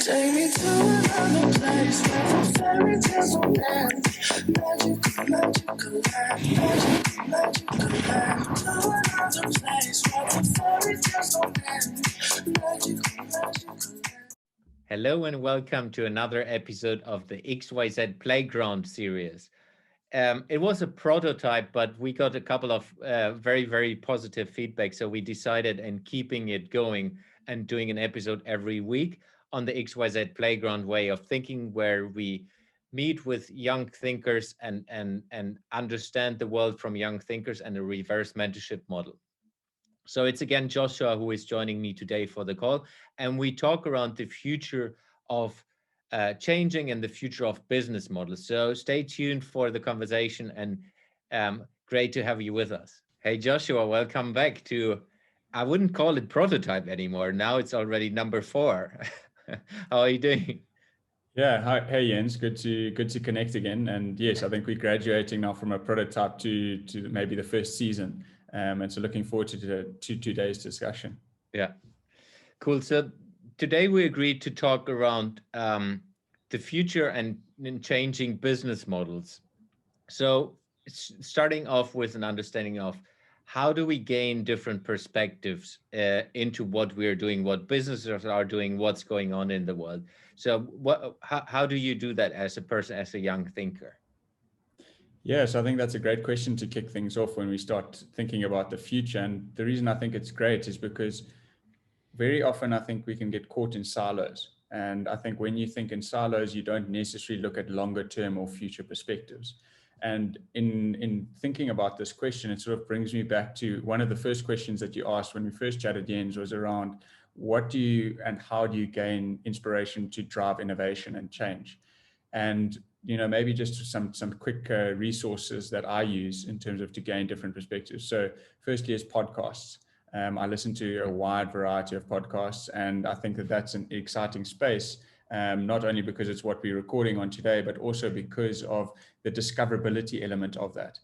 Take me to another place where the fairy tales don't end. Magical land. To another place where the fairy tales don't end. Magical land. Hello and welcome to another episode of the XYZ Playground series. It was a prototype, but we got a couple of very, very positive feedback. So we decided in keeping it going and doing an episode every week on the XYZ Playground way of thinking, where we meet with young thinkers and understand the world from young thinkers and a reverse mentorship model. So it's again Joshua who is joining me today for the call, and we talk around the future of changing and the future of business models. So stay tuned for the conversation, and great to have you with us. Hey Joshua, welcome back to, I wouldn't call it prototype anymore. Now it's already number 4. How are you doing? Yeah, hi, hey Jens, good to connect again. And yes, I think we're graduating now from a prototype to maybe the first season. And so looking forward to today's discussion. Yeah, cool. So today we agreed to talk around the future and changing business models. So starting off with an understanding of how do we gain different perspectives into what we're doing, what businesses are doing, what's going on in the world. So how do you do that as a person, as a young thinker? Yeah, so I think that's a great question to kick things off when we start thinking about the future. And the reason I think it's great is because very often I think we can get caught in silos. And I think when you think in silos, you don't necessarily look at longer term or future perspectives. And in thinking about this question, it sort of brings me back to one of the first questions that you asked when we first chatted, Jens, was around what do you and how do you gain inspiration to drive innovation and change? And maybe just some quick resources that I use in terms of to gain different perspectives. So firstly is podcasts. I listen to a wide variety of podcasts, and I think that that's an exciting space, not only because it's what we're recording on today, but also because of the discoverability element of that.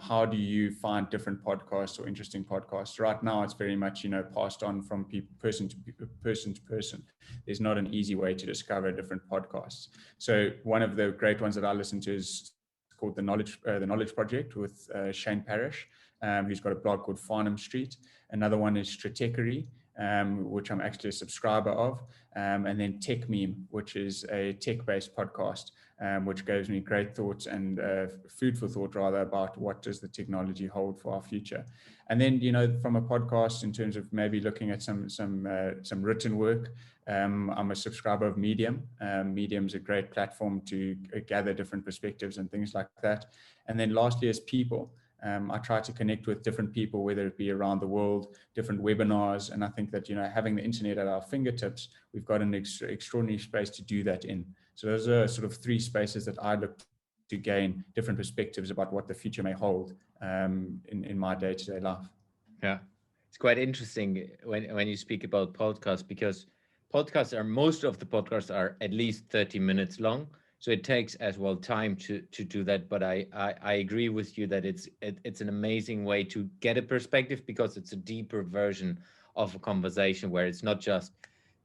How do you find different podcasts or interesting podcasts? Right now, it's very much, passed on from person to person. There's not an easy way to discover different podcasts. So one of the great ones that I listen to is called the Knowledge Project with Shane Parrish, who's got a blog called Farnham Street. Another one is Stratechery, which I'm actually a subscriber of, and then Tech Meme, which is a tech-based podcast, which gives me great thoughts and food for thought rather about what does the technology hold for our future. And then, from a podcast in terms of maybe looking at some written work, I'm a subscriber of Medium. Medium's a great platform to gather different perspectives and things like that. And then lastly is people. I try to connect with different people, whether it be around the world, different webinars. And I think that, having the internet at our fingertips, we've got an extraordinary space to do that in. So those are sort of 3 spaces that I look to gain different perspectives about what the future may hold in my day-to-day life. Yeah, it's quite interesting when you speak about podcasts, because most of the podcasts are at least 30 minutes long. So it takes as well time to do that. But I agree with you that it's an amazing way to get a perspective, because it's a deeper version of a conversation where it's not just,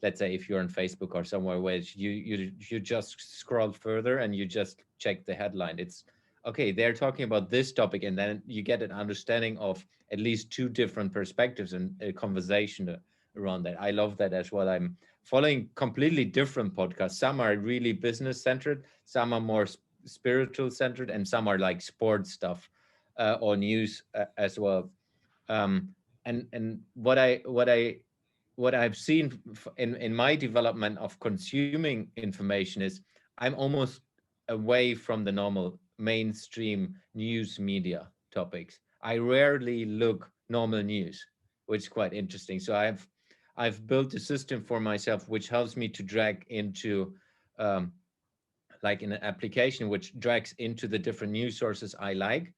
let's say, if you're on Facebook or somewhere where you just scroll further and you just check the headline. It's okay, they're talking about this topic, and then you get an understanding of at least 2 different perspectives and a conversation around that. I love that as well. I'm following completely different podcasts. Some are really business centered, some are more spiritual centered, and some are like sports stuff or news as well. And what I've seen in my development of consuming information is I'm almost away from the normal mainstream news media topics. I rarely look normal news, which is quite interesting. So I've built a system for myself which helps me to drag into like in an application which drags into the different news sources I like.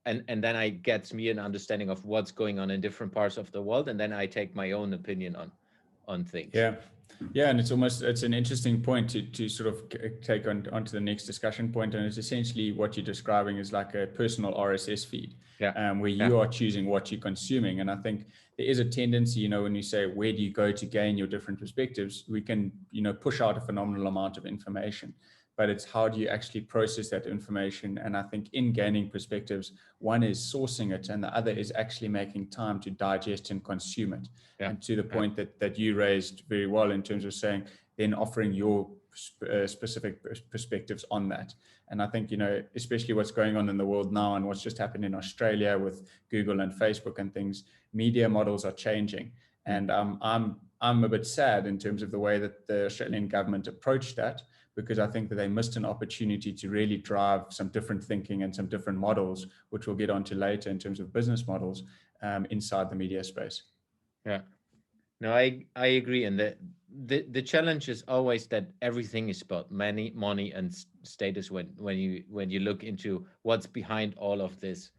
And then I gets me an understanding of what's going on in different parts of the world. And then I take my own opinion on things. Yeah, and it's an interesting point to sort of take onto the next discussion point, and it's essentially what you're describing is like a personal RSS feed, where you are choosing what you're consuming. And I think there is a tendency, when you say where do you go to gain your different perspectives, we can push out a phenomenal amount of information, but it's how do you actually process that information. And I think in gaining perspectives, one is sourcing it, and the other is actually making time to digest and consume it. And to the point that you raised very well in terms of saying, then offering your specific perspectives on that. And I think, especially what's going on in the world now and what's just happened in Australia with Google and Facebook and things, media models are changing. And I'm a bit sad in terms of the way that the Australian government approached that, because I think that they missed an opportunity to really drive some different thinking and some different models, which we'll get onto later in terms of business models inside the media space. Yeah, no, I agree. And the challenge is always that everything is about money and status when you look into what's behind all of this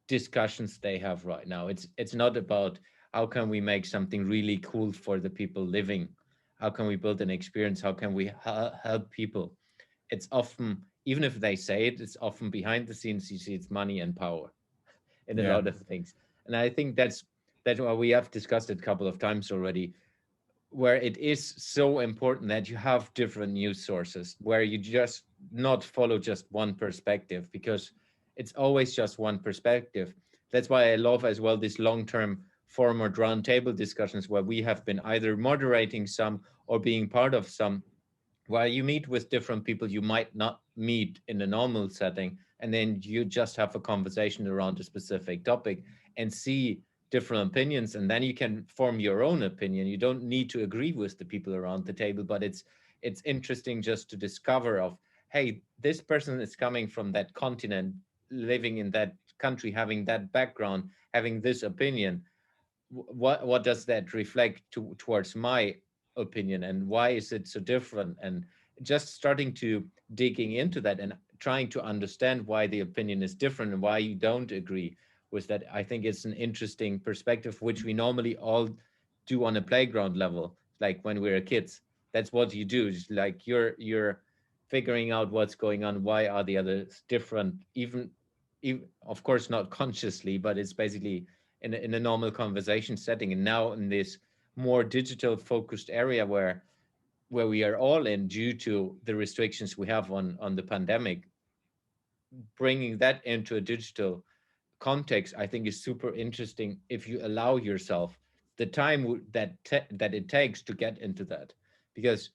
discussions they have right now. It's not about how can we make something really cool for the people living, how can we build an experience, how can we help people. It's often, even if they say it, it's often behind the scenes you see it's money and power in a lot of things. And I think that's why we have discussed it a couple of times already, where it is so important that you have different news sources, where you just not follow just one perspective, because it's always just one perspective. That's why I love as well this long-term format roundtable discussions, where we have been either moderating some or being part of some, where you meet with different people you might not meet in a normal setting, and then you just have a conversation around a specific topic and see different opinions, and then you can form your own opinion. You don't need to agree with the people around the table, but it's interesting just to discover of, hey, this person is coming from that continent, living in that country, having that background, having this opinion. What does that reflect towards my opinion, and why is it so different? And just starting to digging into that and trying to understand why the opinion is different and why you don't agree with that, I think it's an interesting perspective, which we normally all do on a playground level, like when we're kids. That's what you do. It's like you're figuring out what's going on, why are the others different, even of course not consciously, but it's basically in a normal conversation setting. And now in this more digital focused area where we are all in due to the restrictions we have on the pandemic, bringing that into a digital context, I think is super interesting if you allow yourself the time that it takes to get into that. Because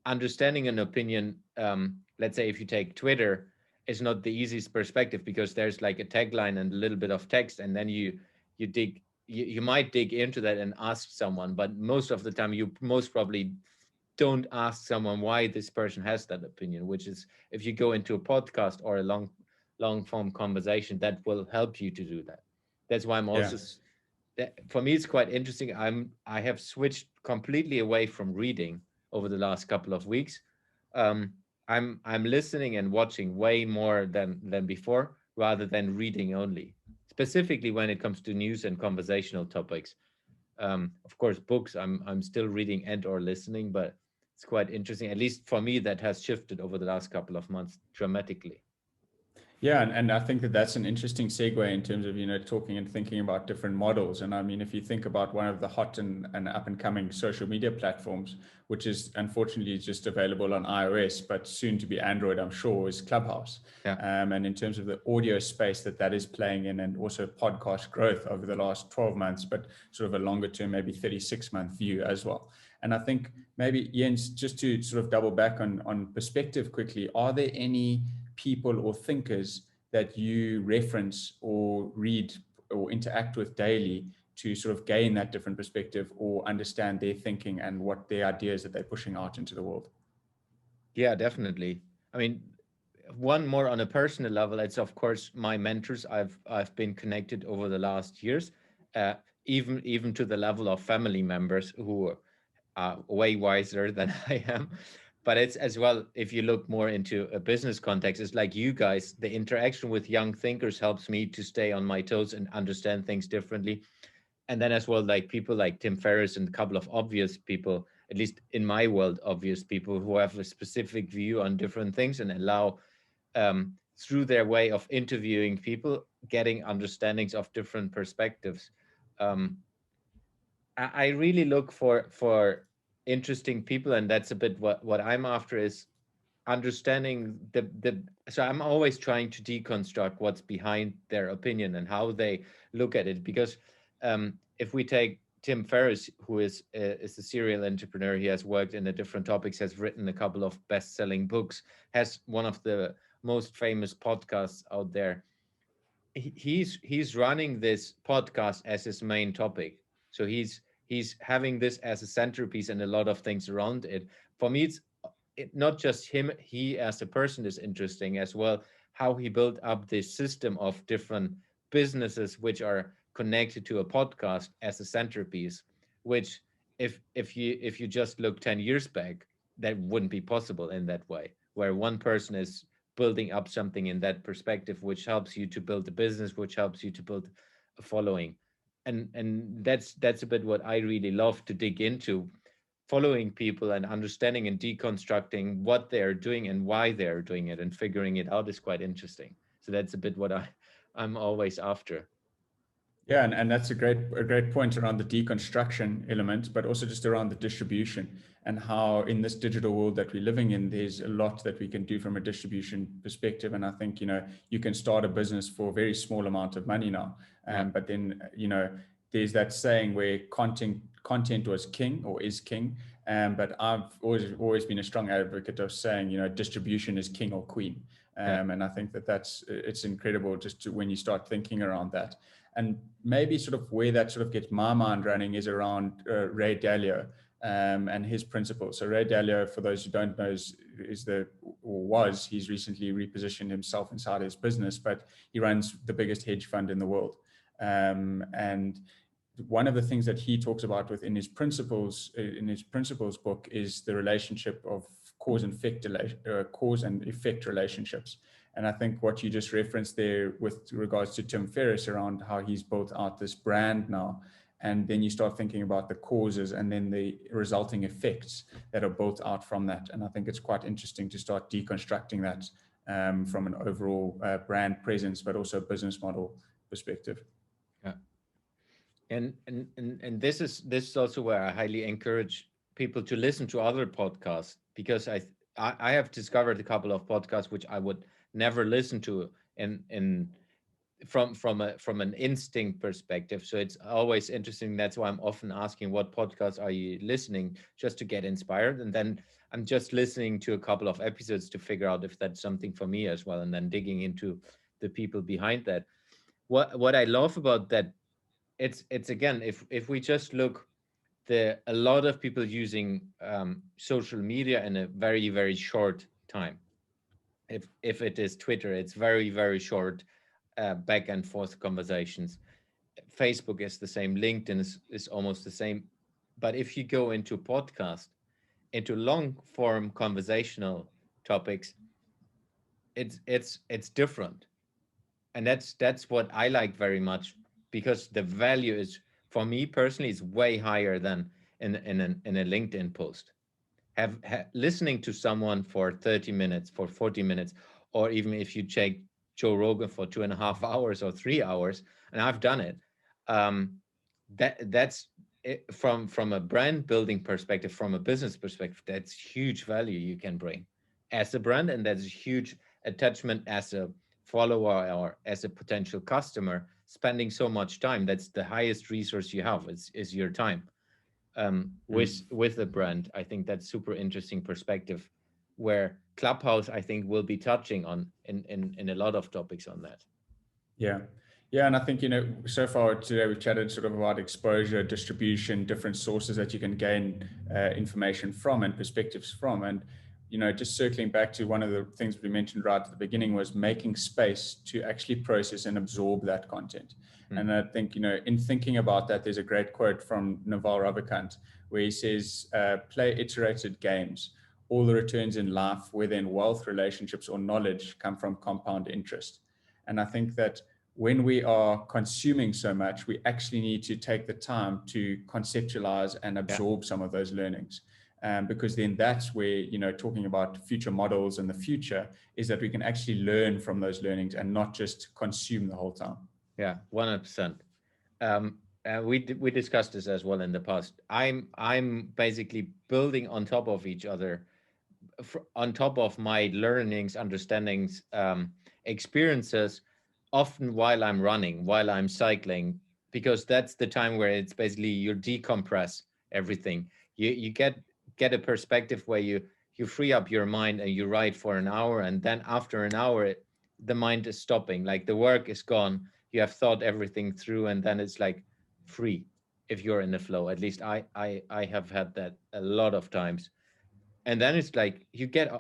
understanding an opinion, let's say if you take Twitter, is not the easiest perspective, because there's like a tagline and a little bit of text, and then you might dig into that and ask someone, but most of the time you most probably don't ask someone why this person has that opinion, which is, if you go into a podcast or a long form conversation, that will help you to do that. That's why I'm also for me it's quite interesting. I have switched completely away from reading over the last couple of weeks. I'm listening and watching way more than before, rather than reading only, specifically when it comes to news and conversational topics. Of course, books I'm still reading and or listening, but it's quite interesting. At least for me, that has shifted over the last couple of months dramatically. Yeah, and I think that that's an interesting segue in terms of, talking and thinking about different models. And I mean, if you think about one of the hot and up and coming social media platforms, which is unfortunately just available on iOS, but soon to be Android, I'm sure, is Clubhouse. And in terms of the audio space that is playing in, and also podcast growth over the last 12 months, but sort of a longer term, maybe 36-month view as well. And I think maybe, Jens, just to sort of double back on perspective quickly, are there any people or thinkers that you reference or read or interact with daily to sort of gain that different perspective or understand their thinking and what their ideas that they're pushing out into the world? Yeah, definitely. I mean, one more on a personal level, it's of course my mentors. I've been connected over the last years, even to the level of family members who are way wiser than I am. But it's as well, if you look more into a business context, it's like you guys, the interaction with young thinkers helps me to stay on my toes and understand things differently. and then as well, like people like Tim Ferriss and a couple of obvious people, at least in my world, obvious people who have a specific view on different things and allow, through their way of interviewing people, getting understandings of different perspectives. Um, I really look for interesting people, and that's a bit what I'm after, is understanding the so I'm always trying to deconstruct what's behind their opinion and how they look at it, because if we take Tim Ferriss, who is a serial entrepreneur, he has worked in the different topics, has written a couple of best-selling books, has one of the most famous podcasts out there. He's running this podcast as his main topic, so he's having this as a centerpiece and a lot of things around it. For me, not just him, he as a person is interesting as well, how he built up this system of different businesses which are connected to a podcast as a centerpiece, which if you just look 10 years back, that wouldn't be possible in that way, where one person is building up something in that perspective, which helps you to build a business, which helps you to build a following. And that's a bit what I really love to dig into, following people and understanding and deconstructing what they're doing and why they're doing it and figuring it out is quite interesting. So that's a bit what I'm always after. Yeah, and that's a great point around the deconstruction element, but also just around the distribution and how in this digital world that we're living in, there's a lot that we can do from a distribution perspective. And I think, you can start a business for a very small amount of money now. But then, there's that saying where content was king or is king. But I've always been a strong advocate of saying, distribution is king or queen. And I think it's incredible just when you start thinking around that. And maybe sort of where that sort of gets my mind running is around Ray Dalio and his principles. So Ray Dalio, for those who don't know, he's recently repositioned himself inside his business, but he runs the biggest hedge fund in the world. And one of the things that he talks about within his principles book is the relationship of cause and effect relationships. And I think what you just referenced there with regards to Tim Ferriss around how he's built out this brand now, and then you start thinking about the causes and then the resulting effects that are built out from that. And I think it's quite interesting to start deconstructing that from an overall brand presence, but also business model perspective. Yeah. And this is also where I highly encourage people to listen to other podcasts, because I have discovered a couple of podcasts which I would never listen to in from an instinct perspective. So it's always interesting. That's why I'm often asking, what podcasts are you listening, just to get inspired, and then I'm just listening to a couple of episodes to figure out if that's something for me as well, and then digging into the people behind that. What I love about that, it's again, if we just look, a lot of people using social media in a very, very short time. If it is Twitter, it's very, very short back and forth conversations. Facebook is the same. LinkedIn is almost the same. But if you go into podcast, into long form conversational topics, it's different. And that's what I like very much, because the value is, for me personally, is way higher than in a LinkedIn post. Listening to someone for 30 minutes, for 40 minutes, or even if you take Joe Rogan for 2.5 hours or 3 hours, and I've done it. That's it, from a brand building perspective, from a business perspective, that's huge value you can bring as a brand, and that's a huge attachment as a follower or as a potential customer. Spending so much time, that's the highest resource you have, is your time. With a brand, I think that's super interesting perspective, where Clubhouse, I think, will be touching on in a lot of topics on that. Yeah, and I think, so far today we've chatted sort of about exposure, distribution, different sources that you can gain information from and perspectives from. And, just circling back to one of the things we mentioned right at the beginning was making space to actually process and absorb that content. And I think, in thinking about that, there's a great quote from Naval Ravikant where he says, play iterated games. All the returns in life, whether in wealth, relationships, or knowledge, come from compound interest. And I think that when we are consuming so much, we actually need to take the time to conceptualize and absorb some of those learnings. Because then that's where, talking about future models and the future is that we can actually learn from those learnings and not just consume the whole time. Yeah, 100%. We discussed this as well in the past. I'm basically building on top of each other, on top of my learnings, understandings, experiences, often while I'm running, while I'm cycling, because that's the time where it's basically you decompress everything. You get a perspective where you free up your mind and you ride for an hour, and then after an hour, the mind is stopping, like the work is gone. You have thought everything through, and then it's like free if you're in the flow. At least I have had that a lot of times. And then it's like you get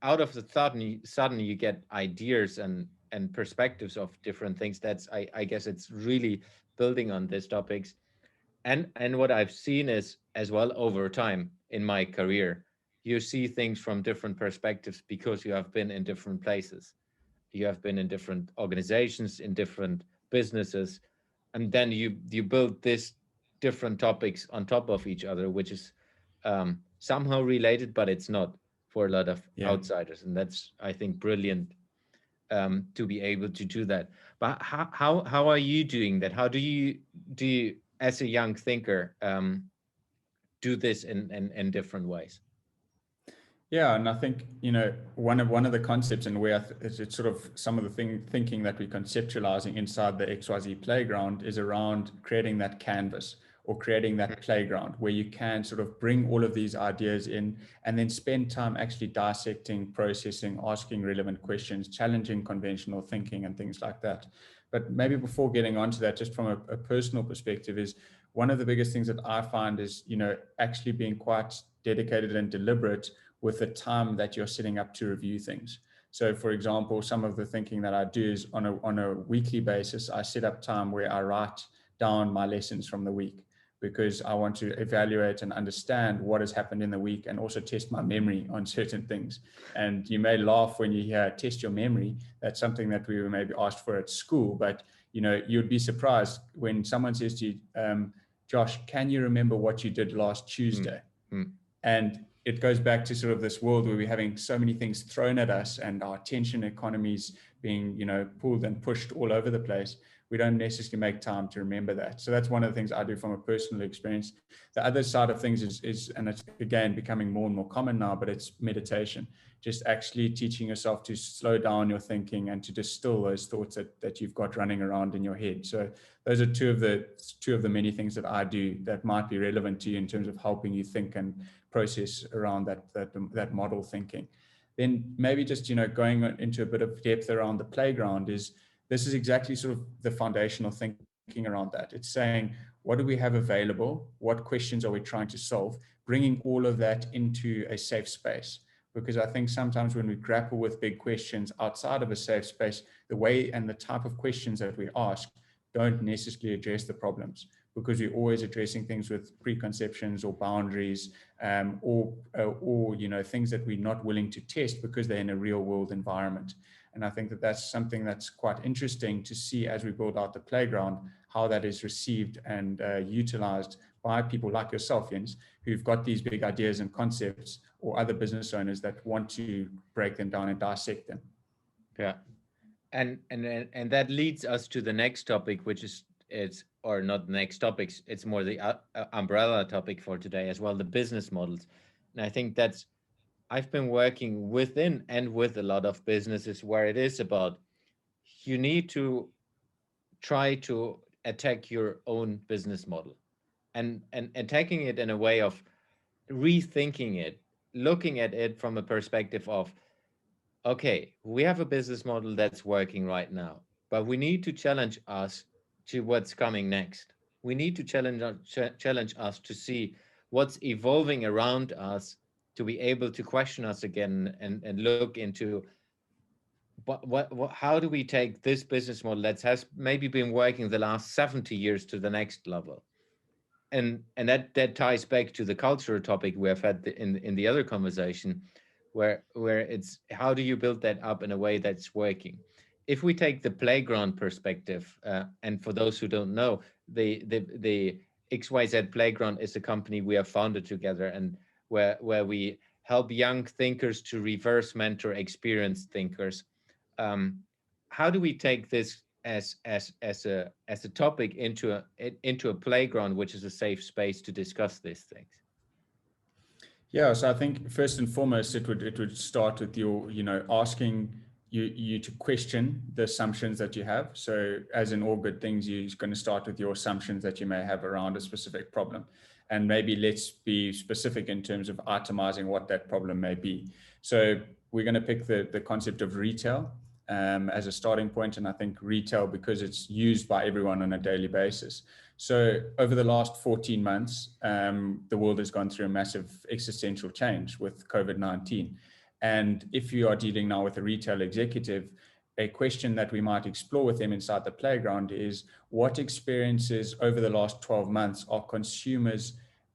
out of the thought, and suddenly you get ideas and perspectives of different things. That's I guess it's really building on these topics. And what I've seen is as well over time in my career, you see things from different perspectives because you have been in different places. You have been in different organizations, in different businesses, and then you build this different topics on top of each other, which is somehow related, but it's not for a lot of outsiders. And that's, I think, brilliant to be able to do that. But how are you doing that? How do you as a young thinker do this in different ways? Yeah, and I think one of the concepts and where it's sort of some of the thinking that we're conceptualizing inside the XYZ Playground is around creating that canvas or creating that playground where you can sort of bring all of these ideas in and then spend time actually dissecting, processing, asking relevant questions, challenging conventional thinking and things like that. But maybe before getting onto that, just from a personal perspective, is one of the biggest things that I find is actually being quite dedicated and deliberate with the time that you're setting up to review things. So for example, some of the thinking that I do is on a weekly basis, I set up time where I write down my lessons from the week, because I want to evaluate and understand what has happened in the week and also test my memory on certain things. And you may laugh when you hear test your memory. That's something that we were maybe asked for at school, but you'd be surprised when someone says to you, Josh, can you remember what you did last Tuesday? And it goes back to sort of this world where we're having so many things thrown at us and our attention economies being, pulled and pushed all over the place. We don't necessarily make time to remember that. So that's one of the things I do from a personal experience. The other side of things is and it's again becoming more and more common now, but it's meditation. Just actually teaching yourself to slow down your thinking and to distill those thoughts that you've got running around in your head. So those are two of the many things that I do that might be relevant to you in terms of helping you think and process around that model thinking. Then maybe just going into a bit of depth around the playground this is exactly sort of the foundational thinking around that. It's saying, what do we have available? What questions are we trying to solve? Bringing all of that into a safe space. Because I think sometimes when we grapple with big questions outside of a safe space, the way and the type of questions that we ask don't necessarily address the problems, because we're always addressing things with preconceptions or boundaries, or things that we're not willing to test because they're in a real world environment. And I think that that's something that's quite interesting to see as we build out the playground, how that is received and utilized by people like yourself, Jens, who've got these big ideas and concepts, or other business owners that want to break them down and dissect them. Yeah. And that leads us to the next topic, which is or not the next topics, it's more the umbrella topic for today as well, the business models. And I think I've been working within and with a lot of businesses where it is about, you need to try to attack your own business model and attacking it in a way of rethinking it, looking at it from a perspective of, okay, we have a business model that's working right now, but we need to challenge us to what's coming next. We need to challenge us to see what's evolving around us, to be able to question us again and look into what how do we take this business model that has maybe been working the last 70 years to the next level. And that ties back to the cultural topic we have had in the other conversation, where it's how do you build that up in a way that's working. if we take the playground perspective, and for those who don't know, the XYZ Playground is a company we have founded together, and where we help young thinkers to reverse mentor experienced thinkers. How do we take this as a topic into a playground, which is a safe space to discuss these things? Yeah, so I think first and foremost, it would start with your, asking you to question the assumptions that you have. So as in all good things, you're going to start with your assumptions that you may have around a specific problem. And maybe let's be specific in terms of itemizing what that problem may be. So we're going to pick the concept of retail as a starting point. And I think retail, because it's used by everyone on a daily basis. So over the last 14 months, the world has gone through a massive existential change with COVID-19. And if you are dealing now with a retail executive, a question that we might explore with them inside the playground is, what experiences over the last 12 months are consumers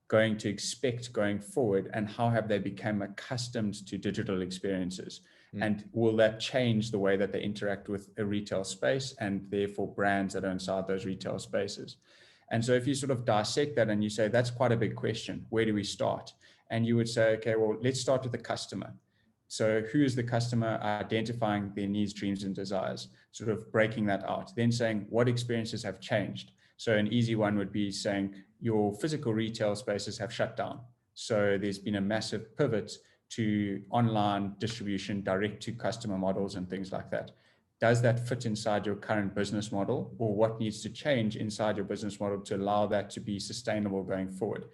going to expect going forward, and how have they become accustomed to digital experiences? And will that change the way that they interact with a retail space and therefore brands that are inside those retail spaces? And so if you sort of dissect that and you say, that's quite a big question, where do we start? And you would say, okay, well, let's start with the customer. So who is the customer? Identifying their needs, dreams, and desires, sort of breaking that out. Then saying, what experiences have changed? So an easy one would be saying your physical retail spaces have shut down. So there's been a massive pivot to online distribution, direct to customer models and things like that. Does that fit inside your current business model, or what needs to change inside your business model to allow that to be sustainable going forward?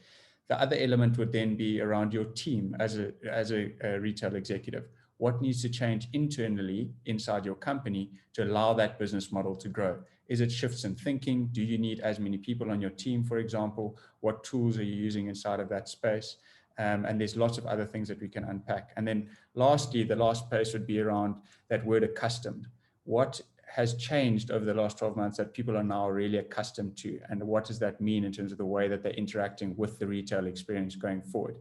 The other element would then be around your team as a retail executive. What needs to change internally inside your company to allow that business model to grow? Is it shifts in thinking? Do you need as many people on your team, for example? What tools are you using inside of that space? And there's lots of other things that we can unpack. And then lastly, the last place would be around that word accustomed. What has changed over the last 12 months that people are now really accustomed to? And what does that mean in terms of the way that they're interacting with the retail experience going forward?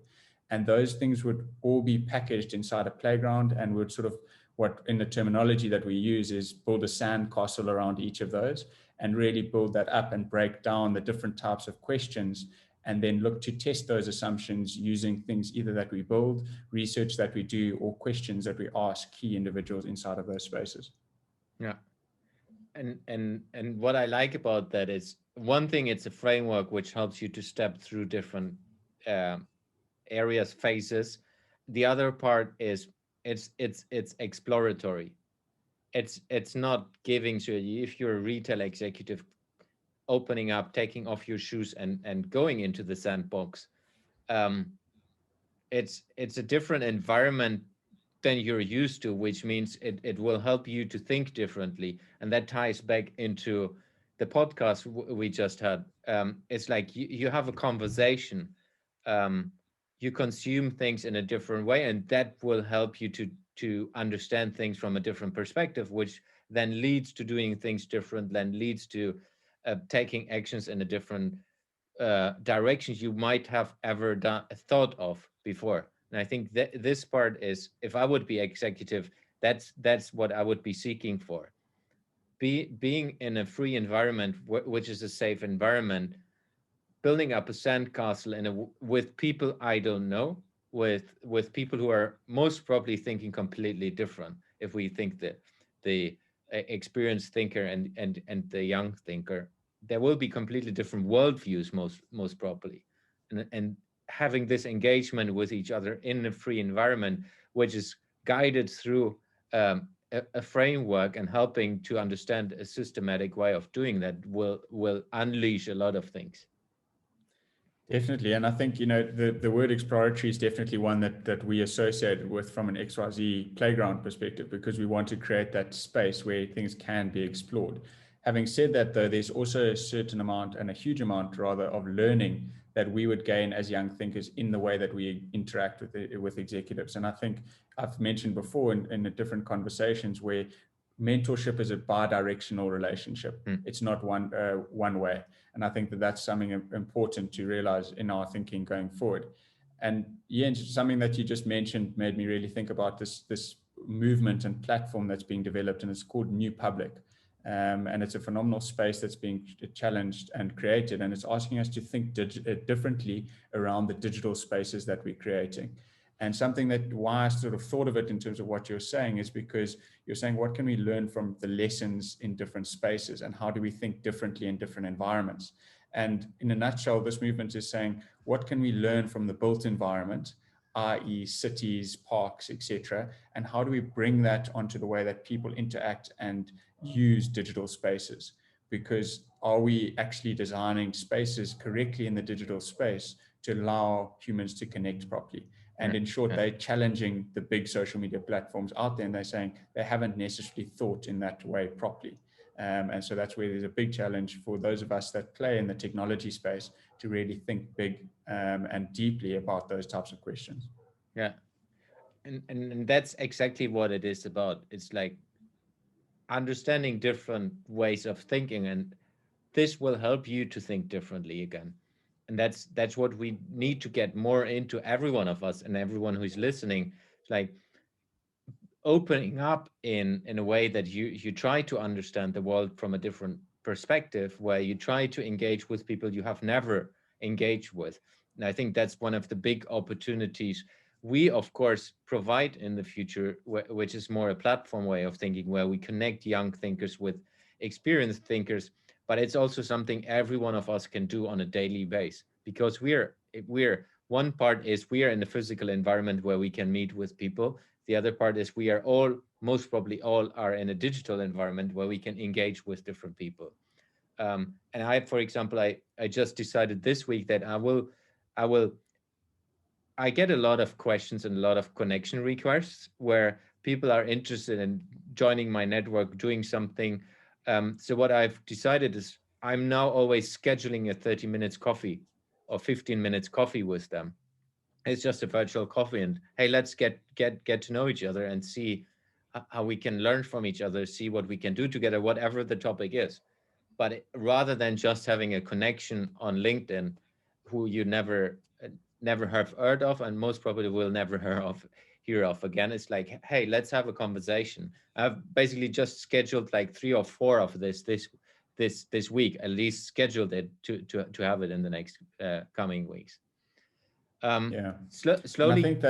And those things would all be packaged inside a playground, and would sort of, what in the terminology that we use is build a sandcastle around each of those, and really build that up and break down the different types of questions, and then look to test those assumptions using things either that we build, research that we do, or questions that we ask key individuals inside of those spaces. Yeah. And what I like about that is, one thing, it's a framework which helps you to step through different areas, phases. The other part is it's exploratory. It's not giving to you, if you're a retail executive, opening up, taking off your shoes and going into the sandbox. It's a different environment than you're used to, which means it will help you to think differently. And that ties back into the podcast we just had. It's like you have a conversation, you consume things in a different way, and that will help you to understand things from a different perspective, which then leads to doing things different, then leads to taking actions in a different directions you might have ever thought of before. And I think that this part is, if I would be executive, that's what I would be seeking for. Being in a free environment, which is a safe environment, building up a sandcastle with people I don't know, with people who are most probably thinking completely different. If we think that the experienced thinker and the young thinker, there will be completely different worldviews, most probably, and having this engagement with each other in a free environment, which is guided through a framework and helping to understand a systematic way of doing that, will unleash a lot of things. Definitely. And I think, the word exploratory is definitely one that we associate with from an XYZ Playground perspective, because we want to create that space where things can be explored. Having said that, though, there's also a certain amount, and a huge amount rather, of learning that we would gain as young thinkers in the way that we interact with executives. And I think I've mentioned before in the different conversations where mentorship is a bi-directional relationship. It's not one way. And I think that's something important to realize in our thinking going forward. And Jens, something that you just mentioned made me really think about this movement and platform that's being developed, and it's called New Public. And it's a phenomenal space that's being challenged and created, and it's asking us to think differently around the digital spaces that we're creating. And something that why I sort of thought of it in terms of what you're saying is because you're saying, what can we learn from the lessons in different spaces, and how do we think differently in different environments? And in a nutshell, this movement is saying, what can we learn from the built environment, i.e. cities, parks, etc., and how do we bring that onto the way that people interact and use digital spaces? Because are we actually designing spaces correctly in the digital space to allow humans to connect properly? And in short, they're challenging the big social media platforms out there, and they're saying they haven't necessarily thought in that way properly. And so that's where there's a big challenge for those of us that play in the technology space to really think big and deeply about those types of questions. Yeah. And that's exactly what it is about. It's like understanding different ways of thinking, and this will help you to think differently again. And that's what we need to get more into, every one of us and everyone who's listening, like opening up in a way that you try to understand the world from a different perspective, where you try to engage with people you have never engaged with. And I think that's one of the big opportunities we of course provide in the future, which is more a platform way of thinking, where we connect young thinkers with experienced thinkers. But it's also something every one of us can do on a daily basis, because we're one part is we are in the physical environment where we can meet with people. The other part is we are all, most probably all, are in a digital environment where we can engage with different people. And I, for example, I just decided this week that I get a lot of questions and a lot of connection requests where people are interested in joining my network, doing something. So what I've decided is I'm now always scheduling a 30 minutes coffee or 15 minutes coffee with them. It's just a virtual coffee, and hey, let's get to know each other and see how we can learn from each other, see what we can do together, whatever the topic is. But rather than just having a connection on LinkedIn, who you never have heard of, and most probably will never hear of again, it's like, hey, let's have a conversation. I've basically just scheduled like 3 or 4 of this week, at least scheduled it to have it in the next coming weeks. Yeah. Slowly. And I think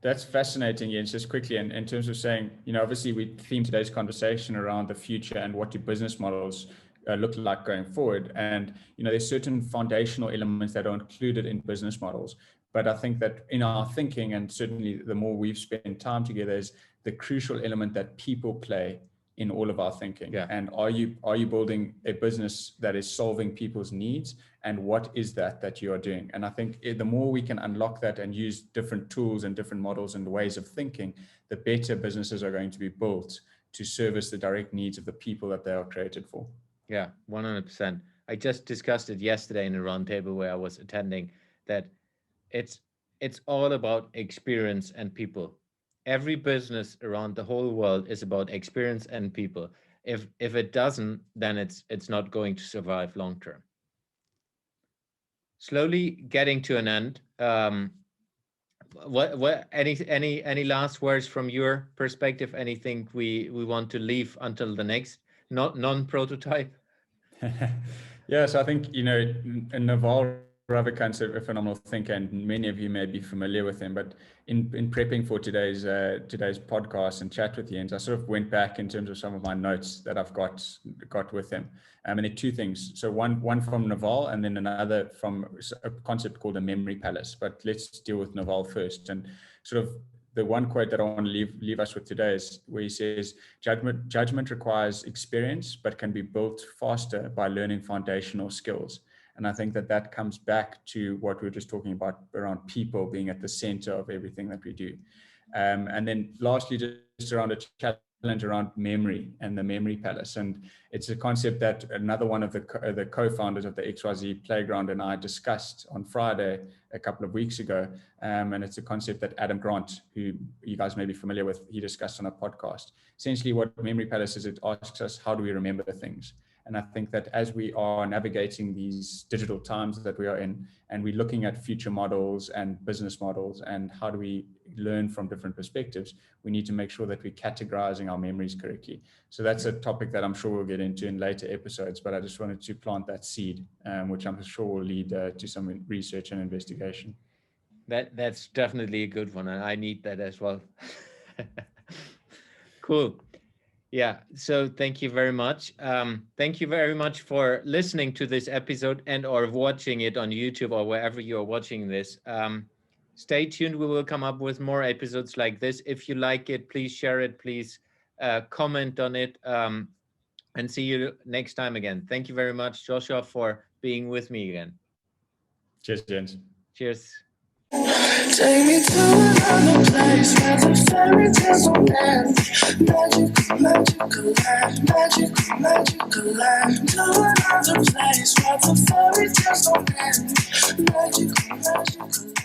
that's fascinating, Jens, just quickly in terms of saying, obviously we theme today's conversation around the future and what do business models look like going forward. And, there's certain foundational elements that are included in business models. But I think that in our thinking, and certainly the more we've spent time together, is the crucial element that people play in all of our thinking. Yeah. And are you building a business that is solving people's needs, and what is that you are doing? And I think the more we can unlock that and use different tools and different models and ways of thinking, the better businesses are going to be built to service the direct needs of the people that they are created for. Yeah, 100%. I just discussed it yesterday in a roundtable where I was attending, that it's all about experience and people. Every business around the whole world is about experience and people. If it doesn't, then it's not going to survive long term. Slowly getting to an end. What any last words from your perspective? Anything we want to leave until the next non-prototype? Yeah, so I think, Naval Ravikant's a phenomenal thinker, and many of you may be familiar with him. But in prepping for today's podcast and chat with Jens, I sort of went back in terms of some of my notes that I've got with him. And there are 2 things. So one from Naval, and then another from a concept called a memory palace. But let's deal with Naval first. And sort of the one quote that I want to leave us with today is where he says, judgment requires experience, but can be built faster by learning foundational skills. And I think that comes back to what we were just talking about around people being at the center of everything that we do. And then lastly, just around a challenge around memory and the memory palace. And it's a concept that another one of the co-founders of the XYZ Playground and I discussed on Friday a couple of weeks ago. And it's a concept that Adam Grant, who you guys may be familiar with, he discussed on a podcast. Essentially what memory palace is, it asks us, how do we remember things? And I think that as we are navigating these digital times that we are in, and we're looking at future models and business models, and how do we learn from different perspectives, we need to make sure that we're categorizing our memories correctly. So that's a topic that I'm sure we'll get into in later episodes, but I just wanted to plant that seed, which I'm sure will lead to some research and investigation. That's definitely a good one, and I need that as well. Cool. Yeah, so thank you very much. Thank you very much for listening to this episode and or watching it on YouTube or wherever you're watching this. Stay tuned. We will come up with more episodes like this. If you like it, please share it. Please comment on it. And see you next time again. Thank you very much, Joshua, for being with me again. Cheers, Jens. Cheers. Take me to another place where the fairy tales don't end. Magical, magical land, magical, magical land. To another place where the fairy tales don't end. Magical, magical land.